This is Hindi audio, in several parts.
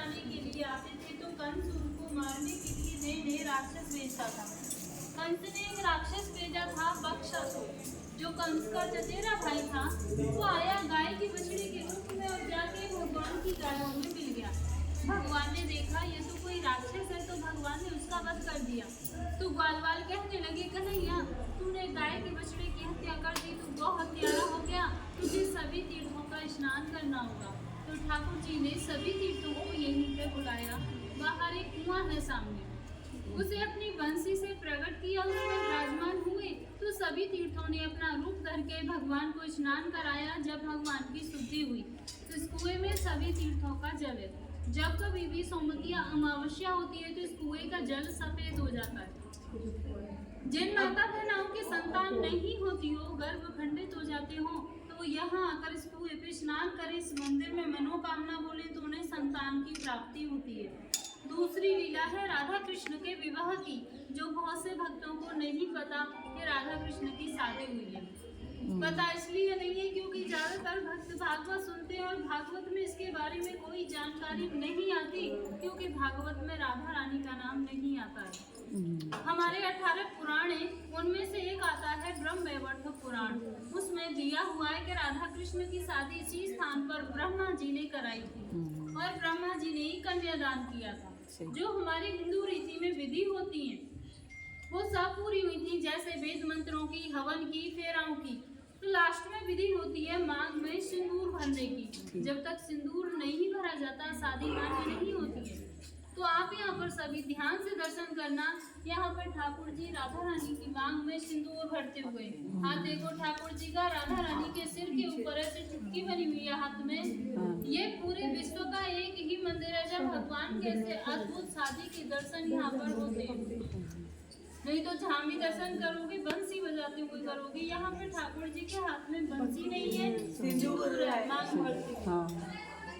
लाने के लिए आते थे तो कंस उनको मारने के लिए नए नए राक्षस भेजता था। कंस ने एक राक्षस भेजा था बकासुर, जो कंस का चचेरा भाई था। वो आया गाय की बछड़ी के रूप में और जाके भगवान की गायों में मिल गया। भगवान ने देखा ये तो कोई राक्षस है, तो भगवान ने उसका वध कर दिया। तो ग्वालवाल कहने लगे, कन्हैया तूने गाय की बछड़ी की हत्या कर दी, तू गौ हत्यारा हो गया, तुझे सभी तीर्थों का स्नान करना होगा। तो ठाकुर जी ने सभी तीर्थों को यहीं पे बुलाया। बाहर एक कुआं है सामने, उसे अपनी बंसी से प्रकट किया, उसमें विराजमान हुए। तो सभी तीर्थों ने अपना रूप धर के भगवान को स्नान कराया। जब भगवान की शुद्धि हुई तो इस कुएं में सभी तीर्थों का जल है। जब कभी भी सोमवती अमावस्या होती है तो इस कुएं का जल सफेद हो जाता है। जिन माता बहनों की संतान नहीं होती हो, गर्भ खंडित हो जाते हो, तो यहाँ आकर इस कुएं पे स्नान करें, इस मंदिर में मनोकामना बोले तो उन्हें संतान की प्राप्ति होती है। दूसरी लीला है राधा कृष्ण के विवाह की, जो बहुत से भक्तों को नहीं पता कि राधा कृष्ण की शादी हुई है। पता इसलिए नहीं है क्योंकि ज्यादातर भक्त भागवत सुनते हैं और भागवत में इसके बारे में कोई जानकारी नहीं आती, क्योंकि भागवत में राधा रानी का नाम नहीं आता है। हमारे 18 पुराण हैं, उनमें से एक आता है ब्रह्मवैवर्त पुराण। उसमें दिया हुआ है कि राधा कृष्ण की शादी इसी स्थान पर ब्रह्मा जी ने कराई थी और ब्रह्मा जी ने ही कन्यादान किया था। जो हमारी हिंदू रीति में विधि होती है वो सब पूरी हुई थी, जैसे वेद मंत्रों की, हवन की, फेराओं की। तो लास्ट में विधि होती है मांग में सिंदूर भरने की। जब तक सिंदूर नहीं भरा जाता शादी मान्य नहीं होती है। तो आप यहाँ पर सभी ध्यान से दर्शन करना। यहाँ पर ठाकुर जी राधा रानी की मांग में सिंदूर भरते हुए, हाथ देखो ठाकुर जी का राधा रानी के सिर के ऊपर ऐसे चुटकी बनी हुई है हाथ में। ये पूरे विश्व का एक ही मंदिर है जब भगवान के ऐसे अद्भुत शादी के दर्शन यहाँ पर होते हैं। नहीं तो जहाँ भी दर्शन करोगे बंसी बजाते हुए करोगे। यहाँ पे ठाकुर जी के हाथ में बंसी नहीं है, सिंदूर है, मांग भरते।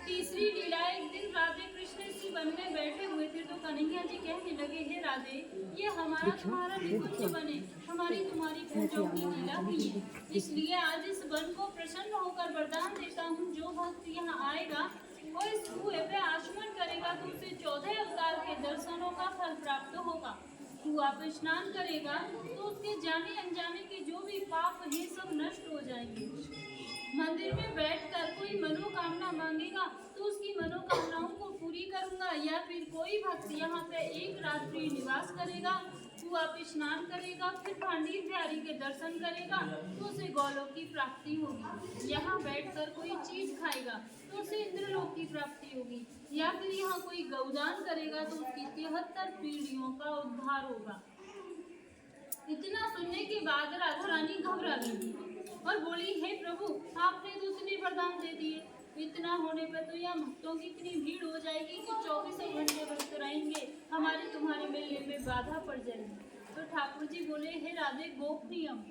तीसरी लीला, एक दिन राधे कृष्ण इसी वन में बैठे हुए थे तो कन्हैया जी कहने लगे, हे राधे ये हमारा तुम्हारा निकुंज बने, हमारी तुम्हारी पूजाओं की लीला हुई है, इसलिए आज इस वन को प्रसन्न होकर वरदान देता हूँ, जो भक्त यहाँ आएगा और इस कुएं पे आचमन करेगा तो उसे 14 अवतार के दर्शनों का फल प्राप्त होगा। कुआं पे स्नान करेगा तो उसके जाने अनजाने के जो भी पाप हैं सब नष्ट हो जाएंगे। मंदिर में बैठकर कोई मनोकामना मांगेगा तो उसकी मनोकामनाओं को पूरी करूंगा। या फिर कोई भक्त यहाँ पे एक रात्रि निवास करेगा, कुआं पे स्नान करेगा, फिर पांडिव बिहारी के दर्शन करेगा तो उसे गौलोक की प्राप्ति होगी। यहाँ बैठकर कोई चीज खाएगा तो उसे इंद्रलोक की प्राप्ति होगी। या फिर यहाँ कोई गौदान करेगा तो उसकी 73 पीढ़ियों का उद्धार होगा। इतना सुनने के बाद राधा रानी घबरा गई और बोली, हे प्रभु आपने तो इतने वरदान दे दिए, इतना होने पर तो यहाँ भक्तों की इतनी भीड़ हो जाएगी कि 24 घंटे व्रत रहेंगे, हमारे तुम्हारे मिलने में बाधा पड़ जाएगी। तो ठाकुर जी बोले, हे राधे गोपनीयम,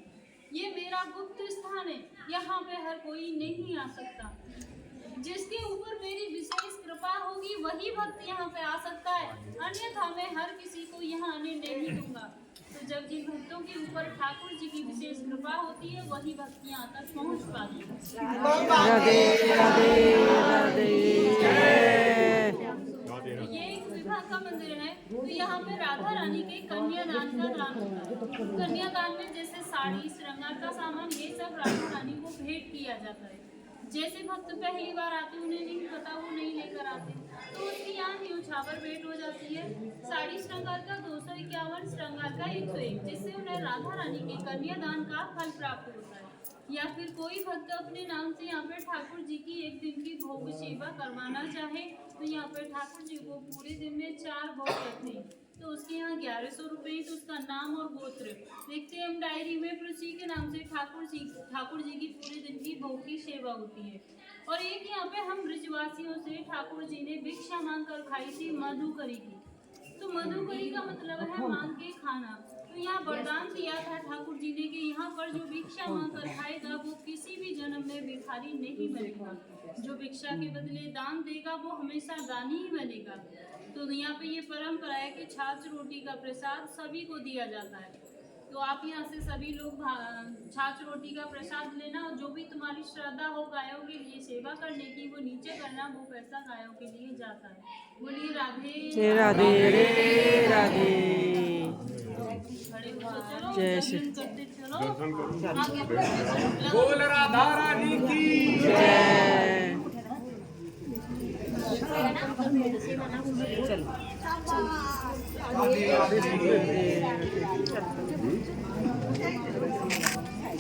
ये मेरा गुप्त स्थान है, यहाँ पे हर कोई नहीं आ सकता। जिसके ऊपर मेरी विशेष कृपा होगी वही भक्त यहाँ पे आ सकता है, अन्यथा मैं हर किसी को यहाँ आने नहीं दूंगा। तो जब जिन भक्तों के ऊपर ठाकुर जी की विशेष कृपा होती है वही भक्त यहाँ तक पहुँच पाती है। ये एक विवाह का मंदिर है। तो यहाँ पे राधा रानी के कन्यादान का दान होता है। कन्यादान में जैसे साड़ी, श्रृंगार का सामान, ये सब राधा रानी को भेंट किया जाता है। जैसे भक्त पहली बार आते उन्हें नहीं पता, वो नहीं लेकर आते तो उसकी यहाँ न्यौछावर भेंट हो जाती है। साड़ी श्रृंगार का 251, श्रृंगार का 101, जिससे उन्हें राधा रानी के कन्यादान का फल प्राप्त होता है। या फिर कोई भक्त अपने नाम से यहाँ पे ठाकुर जी की एक दिन की भोग सेवा करवाना चाहे तो यहाँ पे ठाकुर जी को पूरे दिन में 4 भोग लगते हैं। तो उसके यहाँ 1100 रुपये, तो उसका नाम और गोत्र देखते हैं हम डायरी में, फिर उसी के नाम से ठाकुर जी की पूरे दिन की भोग की सेवा होती है। और एक यहाँ पे हम ब्रजवासियों से ठाकुर जी ने भिक्षा मांग कर खाई थी मधुकरी की। तो मधुकरी का मतलब है मांग के खाना। तो यहाँ वरदान दिया था ठाकुर जी ने कि यहाँ पर जो भिक्षा मांग कर खाएगा वो किसी भी जन्म में भिखारी नहीं बनेगा। जो भिक्षा के बदले दान देगा वो हमेशा दानी ही बनेगा। तो यहाँ पे ये परंपरा है कि छाछ रोटी का प्रसाद सभी को दिया जाता है। तो आप यहाँ से सभी लोग छाछ रोटी का प्रसाद लेना, और जो भी तुम्हारी श्रद्धा हो गायों के लिए सेवा करने की वो नीचे करना, वो पैसा गायों के लिए जाता है। बोलिए राधे राधे राधे। खड़े हो तो चलो, जय श्री दर्शन करते चलो। आगे बढ़ो। बोल राधा रानी की जय। चलो